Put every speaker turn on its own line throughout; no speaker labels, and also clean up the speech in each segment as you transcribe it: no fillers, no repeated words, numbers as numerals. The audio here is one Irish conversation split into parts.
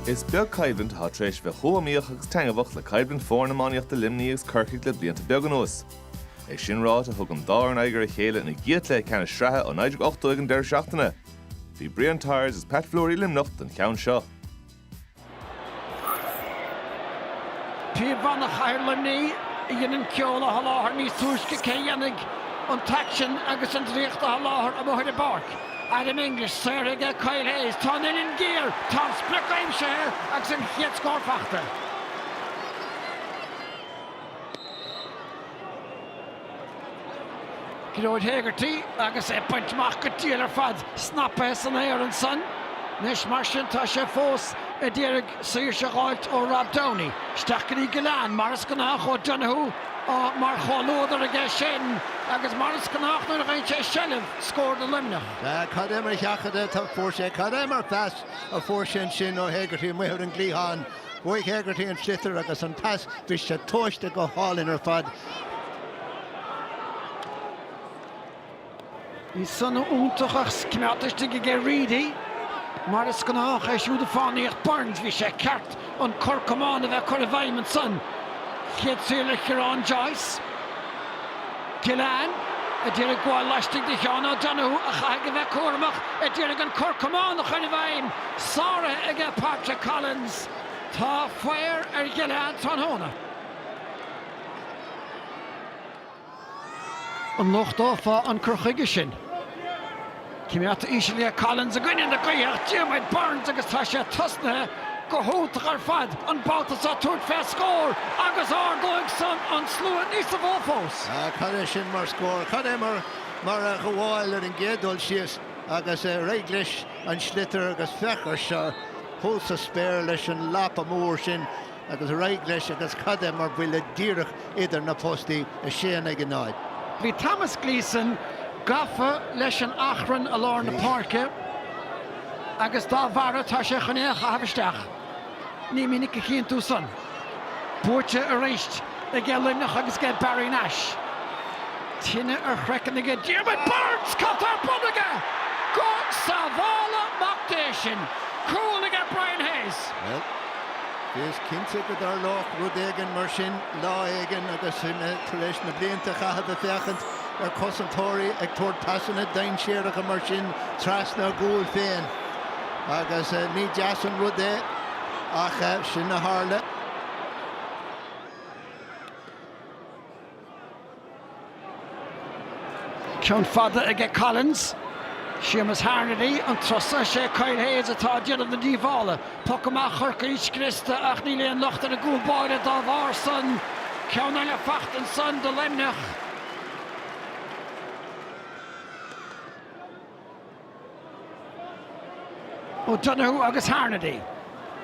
Is beag caibhinn tá tréis bheith chuaimíoch agus teangamhach le caibhinn fórnamáíocht de Limneach's Corcaigh le blianta beag an uas. É sin rád a thug an dáir an aigear a chéile na giat le cena sreathe ó 8 an deir seachtaine. Bhí Brian Tyres is Pat Fleury Limneach den ceann seo.
Pí bhanna chair limní I dhéanann ceola a láthar níos túisce cé dhéanamh an taction agus an dríochta a láthar a mhuir barc. Adam English, Sraith Iomána, tá in gear, tá splicaim sé agus an chiad scórfachta. Clóid Hegarty agus pointach go tíal ar fad snappa san éar an son. Nis mar sin tá sé fós a ddéirg saoir se gáilt ó Rob Downey. Stachcaní Gillán, maras gannach ó Donoghue mar cholódar aige sin agus maras gannach nuair a ghain sé sellh scór de Limneach.
Cadémar cheachada tá fór sé, cadémar fes a fór sin ó Hegarty muir an glíán. Buaicphointí Hegarty an slithar agus an pass bhí sé tóiste go hálinn ar fad.
Í sanna úntachas cmeartaiste go gé Reedy. Maras gannach é siúd a fánaíocht Barnes bhí sé ceart an Corcaigh a bheith chuir a bhaim an son. Chiad síle Ciarán Joyce. Gillán a dtíar gháil leistigh de Cheanna Donoghue a chaig a bheith cuairmach a dtíar an Corcaigh a chuir a bhaim. Sara aige Patrick Collins. Tá foiir ar Gillán tan hóna. An lochtáfa an Corcaigh sin. Cíimiata Ísile Collins a gine na gaíocht Diarmaid Barnes agus tá sé tosnathe go hótach ar fad an bátas a tuairt fé scór agus ardóigh san an slua níos a bhófós.
Cadé sin mar scór, cadé mar a gháil ar an gédul síos agus Réiglis an slithar agus fechar se thulsa spéir leis an lapa mór sin agus Réiglis agus cadé mar bhuiile díreach idir na postaí a séan ag an náid.
Bhí Thomas Gleeson gafa leis an achran a lár na parke agus dá bhara tá sé chunéach a habisteach. Ní minic a chéan tú son. Búirte a réist a gé Limneach agus gé Barry Nash. Tíine ar chreicean a gé Diarmaid Barnes catar bunaige. Go sa bhála machtaí sin. Cool a gé Brian Hayes.
Well, Bhís cinnte go dar lách rud éigean mar sin lá éigean agus taréis na blianta chahad a fiachant ar cosantóirí ag tuair tasanna dain séireacha mar sin trasna gúil féin. Agus ní deasan rud é ach sin na hála.
Ceann fada aige Collins. Seamus Harnedy an trosa sé Kyle Hayes atá déanamh na díomhála. Puc amach Corcaigh Christa ach ní léon lucht ar a gúil báire dá bhar son. Ceann eile facht an son de Limneach. Ó Donoghue agus Harnedy.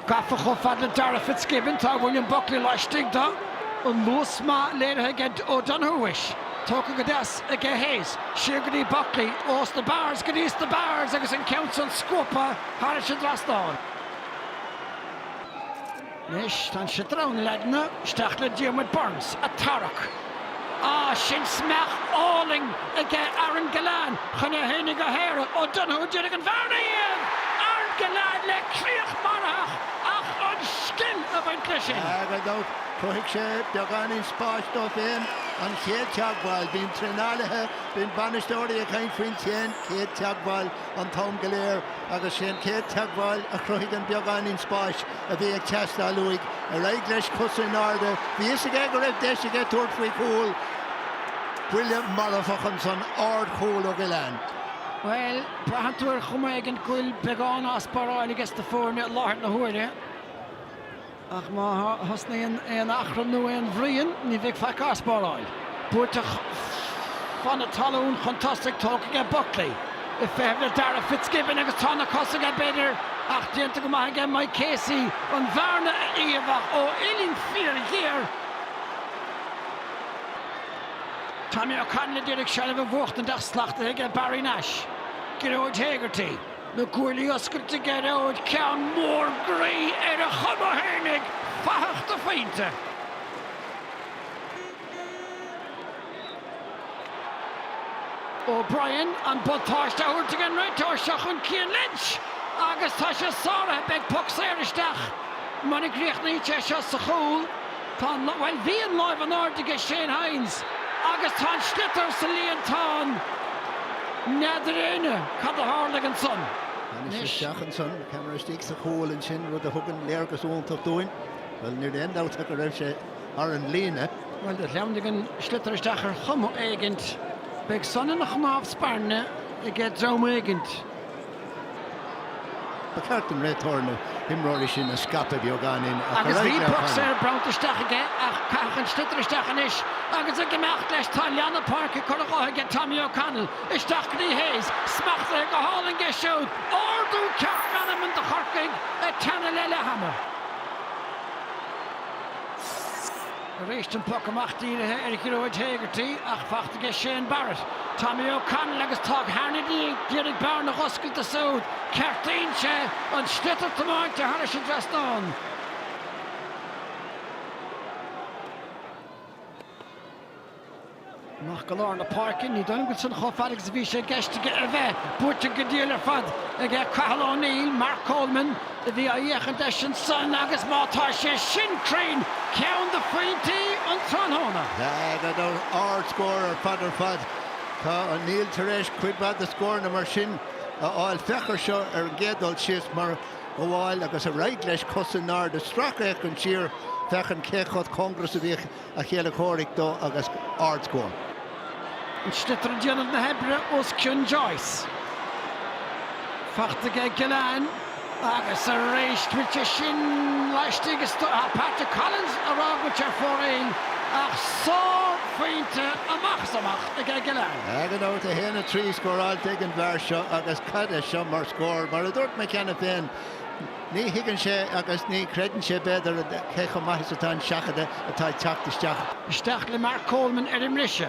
Gafa cho fad le Dara Fitzgibbon tá William Buckley leistigh dá. An luas má léirithe ag ó Donoghue-is. Tóca go deas a gé Hayes, siar go dtí Buckley, os na bars, go dtí na bars agus an count an scopa thar sin drastáin. Nis, tan sé drón ledna, steach le Diarmaid Barnes, a tarach. Sin smech áling a gé Aaron Gillán, chuna hénig a héire, ó Donoghue déanamh an bharna íon. Aaron Gillán le críoch marach, ach an skin a bhain clisin.
Agadóch, chuigh sé beagán in spáis dó féin. An chéad teagháil, bhín trenáilethe, bhín banistóirí a chain faoin téin, chéad teagháil an Tom Galéir agus sin chéad teagháil a chruigh an beagán in spáis a bhí ag teasta luigh a Réiglis cusa in arda. Bhí is ag go raibh deis ag tuairt faoi cúil. Bhuiile marafachan san ard cúil ó Gillán.
Well, brahantuair chumaig an cúil beagán as baráil agus de fórne láthart na huaire. Ach má hasna an achran nó an bhríon, ní bheith feic as baráil. Búirteach fanna talún fantastic tóca ag Buckley. I féh le Dara Fitzgibbon agus tána cosa ag beidir ach déanta go maith ag Mike Casey an bharna a íomhach ó Ilín Fíor hir. Tá mé O'Connell le deireadh sellh a bhuacht an deaslaachta ag Barry Nash. Clóid Hegarty. Na cuairlaí oscailte ag óid ceann mór graí ar a chuma hénig fatheacht a faointe. O'Brien an bud táiste uirte an réiteir seach an Cian Lynch. agus tá sé sára beag puck séiristeach mana gríochnaí sé seo sa chúl tá bhfuil bhíon láimh an áirdige Shane Hines agus tá slitar sa líon tán neidir cad a Hurling an son.
Seach an son camera stig sa chúl an sin rud a thugann léargus úntaach dúin. Well níor the end out go raibh sé ar an líne.
Well de leamdigan sliteristeach ar chum éigent beag sonna nach náf sparne I get drom éigent.
Ba cartan rétorna himráí sin a scape beagán
agus bhí puck sé browntisteach aige ach cachan sliteristeach an is agus a gemacht leis tá Leanna Park Corcaigh get Tommy O'Connell isteach ní Hayes smachta go Hurling ge siúd ordú ceart ganam an de Corcaigh a tena leile hammer. Réist an puck amach díirithe ar Cluiche Ceannais ach fachtaige Shane Barrett. Tommy O'Connell agus tag Harnedy dierig bar na hoscail a súd. Ceartaín sé an slitar tamáinte thar sin drasnán. Nach go láir na parkin ní dom go san chofadig sa bhí sé geistige a bheith búirte go díal ar fad ag Cathal O'Neill, Mark Coleman a bhí a dhéchan de sin son agus mátá sé sin crain ceann de Buaicphointí an tránhóna.
Go ard scór ar fad tá O'Neill tar éis cuid bad a scór na mar sin a áil fechar seo ar gédal sios mar go bháil agus a réid leis cosan ard a strach éach an siar fechan céchod Congress a bhí a chéile chóirigh dó agus ard scór.
An slitar an déanamh na hebre os Cian Joyce. Fachtaige Gillán agus a réist muite sin leistigh Patrick Collins a rágmuid ar fórail ach sór faointe amach ag Gillán.
Gan áit a héna trí scóráil an bhar seo agus cad seo mar scór mar a dúirt me ceanna féin. Ní higann sé agus ní credan sé beidir chécha maithas atá seachada atá teachtasteach.
Isteach le Mark Coleman ar imrise.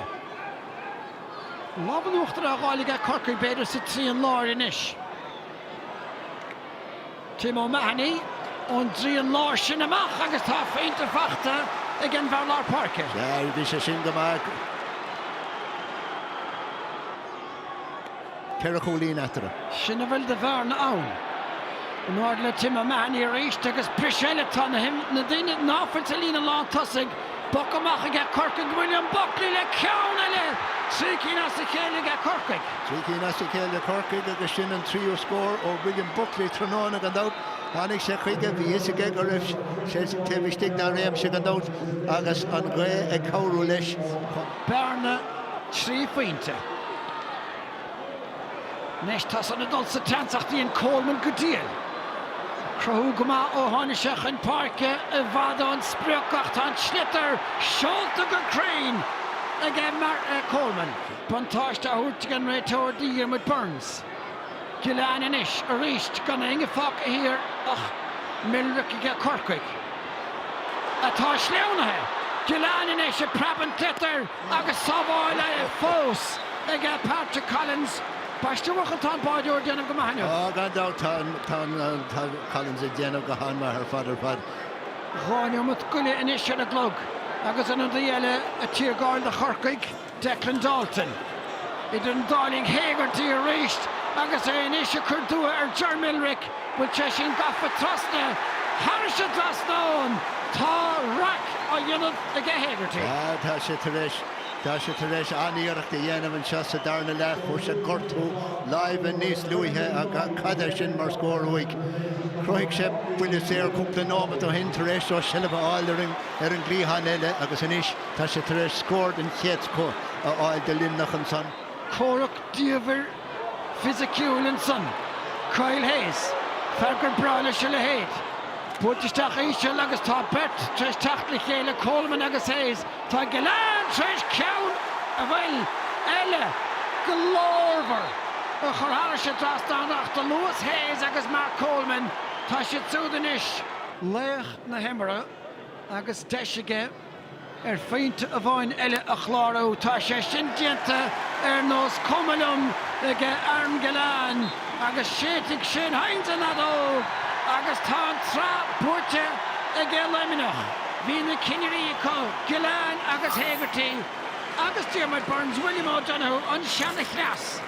Lában uachtar a gáige Corcaigh beidir sa trí an láir inis. Tim O'Mahony ón trí an láir sin amach agus tá féinte fachta ag an bhar láir Parker.
Bhí sé sin go mag. Ceir a cholín atara.
Sin a bhfuil de bhar na ann. An áir le Tim O'Mahony a réist agus priséile tá na daine náfuilte lína lá tosig Buck amach ag Corcaigh William Buckley le ceann eile. Trí cína sa chéile ag Corcaigh.
Trí cína sa chéile Corcaigh agus sin an tríú scór ó William Buckley tróna an dát. Tháinig sé chuige bhí is aige go raibh sé tehistí na réim sé an dát agus an gré ag cabhrú leis.
Bearna trí faointe. Nes tá san na dul sa teansaachtaí an Coleman go díal. Crothú go maith ó tháinig an Parke a bhfad an spreochach tá an slitar seolta go crain ag Coleman. Pantáiste a thuirte an réiteoir Diarmaid Burns. Gillán inis a réist gan inge fach a hir ach Limerick ag Corcaigh. Atá sleonathe. Gillán inis a praban titar agus sábháil a fós ag Patrick Collins. Páistúachal tá báideoir déanamh go maithneamh.
Gan dá tá Collins a déanamh go hána ar fad.
Roinn mat guile inis ar a glog agus an dhéile a tíorgáil de Corcaigh Declan Dalton. Idir an dáling Hagerty a réist agus é inis a chuirtúa ar Ger Limerick bhfuil sé sin gafa trasna Harris a trasnán tá rac a dhéanamh ag Hagerty.
Tá sé tar éis aníocht a dhéanamh an seo sa darna le fuair sé gortú láimh níos luaithe a cad sin mar scóraigh. Croigh sé bhuiile séar cúpla nómad ó hin tar éis ó silibh áileing ar an glíhan eile agus inis tá sé tar éis scóir an chéad scór a áil de Limneach an son.
Cork díomhar fisiciúil an son. Kyle Hayes fergur brála se le héad. Búirtisteach íseal agus tá bet treis techt le chéile Coleman agus Hayes. Tá Gillán treis ceann a bhfuil eile glórmhar a chorthara sé trasnánach do Lewis Hayes agus Mark Coleman. Tá sé tsúd inis léach na himara agus deisige ar féinte a bhain eile a chlárú. Tá sé sin dianta ar nós Comalum ag Arm Gillán agus séigh Shane Hines an adó agus tá an trá búirte ag Luimneach. Bhí na cineirí có Gillán agus Hagerty agus Diarmaid Burns, William O'Donoghue an seanna chreas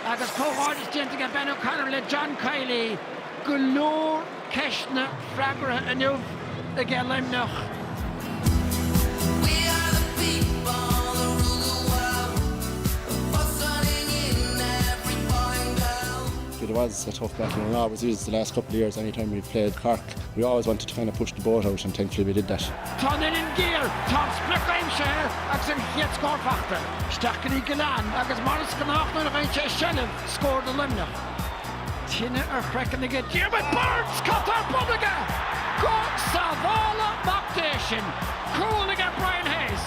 agus cóháidir dianta ag Ben O'Connor le John Kiley Golóir ceisna freagra aniuh ag Limneach.
It was a tough battle and always is the last couple of years. Anytime we played Cork, we always wanted to kind of push the boat out, and thankfully we did that.
Tánin in gear, Tom Splicaim Share, agus an Chiad Scorfachta. Stachani Galan, agus Morris Ganachna of H. Shelliv scored the Limneach. Tina Erchrecken again, Jimmy Barnes, Qatar Publica! Go Savala Baptation, cool again Brian Hayes.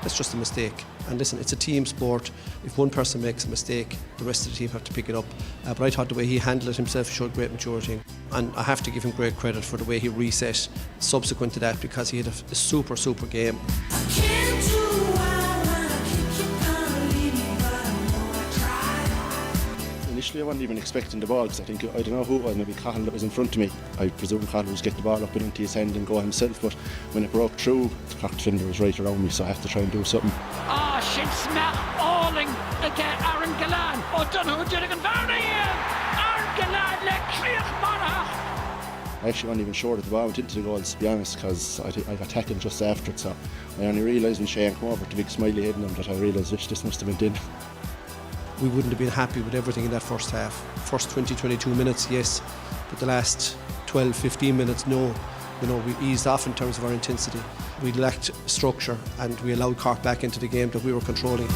That's just a mistake. And listen, it's a team sport. If one person makes a mistake, the rest of the team have to pick it up. But I thought the way he handled it himself showed great maturity. And I have to give him great credit for the way he reset subsequent to that, because he had a super game.
Initially I wasn't even expecting the ball, because I don't know who it was, maybe Cahill that was in front of me. I presume Cahill was getting the ball up into his hand and go himself, but when it broke through, the Cork defender was right around me, so I had to try and do something.
Shin Smith Alling again, Aaron Galan. Dunno Jilligan Varney. Aaron Galan, Cluiche Ceannais.
I actually wasn't even sure that the ball went into the goals, to be honest, because I got tackled just after it, so I only realised when Shane came over with the big smiley head on him that I realised this must have been in.
We wouldn't have been happy with everything in that first half. First 20-22 minutes, yes, but the last 12-15 minutes, no. You know, we eased off in terms of our intensity. We lacked structure, and we allowed Cork back into the game that we were controlling.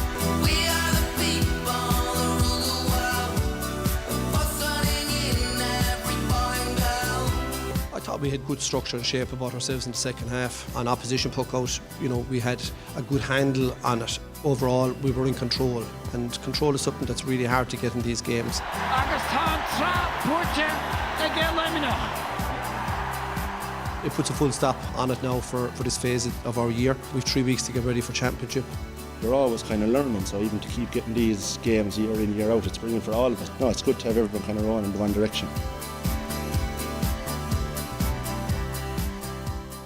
I thought we had good structure and shape about ourselves in the second half. On opposition puck out, you know, we had a good handle on it. Overall, we were in control, and control is something that's really hard to get in these games. It puts a full stop on it now for this phase of our year. We've 3 weeks to get ready for championship.
We're always kind of learning, so even to keep getting these games year in, year out, it's brilliant for all of us. No, it's good to have everyone kind of rowing in the one direction.